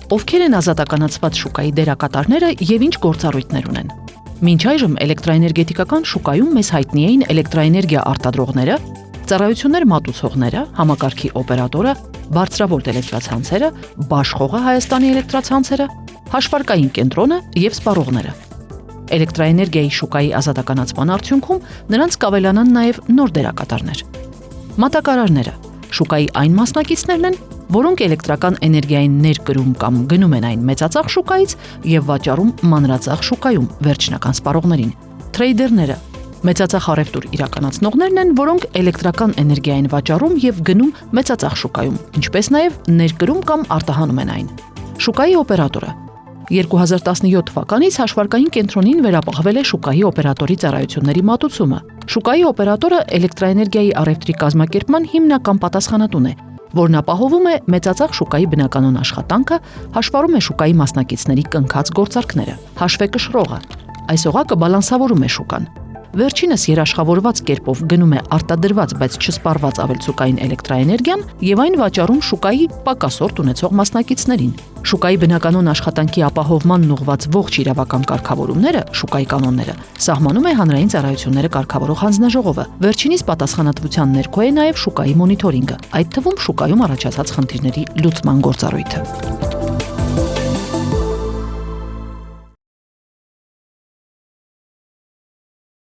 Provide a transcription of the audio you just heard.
Ովքեր են ազատականացված շուկայի դերակատարները եւ ինչ գործառույթներ ունեն։ Մինչ այժմ էլեկտրաէներգետիկական շուկայում մեզ հայտնի էին էլեկտրաէներգիա արտադրողները, ծառայություններ մատուցողները, համակարգի օպերատորը, բարձրավոլտ էլեկտրացանցերը, Բաշխողը Հայաստանի էլեկտրացանցերը, հաշվարկային կենտրոնը եւ սպառողները։ Էլեկտրաէներգիայի շուկայի ազատականացման արդյունքում նրանց կավելանան նաեւ նոր դերակատարներ։ Մատակարարները շուկայի այն մասնակիցներն են, որոնք էլեկտրական էներգիային ներկրում կամ գնում են այն մեծածախ շուկայից եւ վաճառում մանրածախ շուկայում վերջնական սպառողներին։ Թրեյդերները մեծածախ առևտուր իրականացնողներն են, որոնք էլեկտրական էներգիա են վաճառում եւ գնում մեծածախ շուկայում, ինչպես նաեւ ներկրում կամ արտահանում են այն։ Շուկայի օպերատորը 2017 թվականից հաշվարկային կենտրոնին վերապահվել է շուկայի օպերատորի ծառայությունների մատուցումը։ Շուկայի օպերատորը էլեկտրաէներգիայի առևտրի կազմակերպման հիմնական պատասխանատուն է, որն ապահովում է մեծածախ շուկայի բնականոն աշխատանքը, հաշվառում է շուկայի մասնակիցների կնքած գործարքները, հաշվեկշռողը։ Այս օղակը բալանսավորում է շուկան։ Վերջինս երաշխավորված կերպով գնում է արտադրված, բայց չսպառված ավելցուկային էլեկտրաէներգիան եւ այն վաճառում շուկայի պակասորտ ունեցող մասնակիցներին։ Շուկայի բնականոն աշխատանքի ապահովմանն ուղղված ողջ իրավական կարգավորումները, շուկայի կանոնները, սահմանում է հանրային ծառայությունները կարգավորող հանձնաժողովը։ Վերջինիս պատասխանատվության ներքո է նաեւ շուկայի մոնիթորինգը, այդ թվում շուկայում առաջացած խնդիրների լուծման գործառույթը։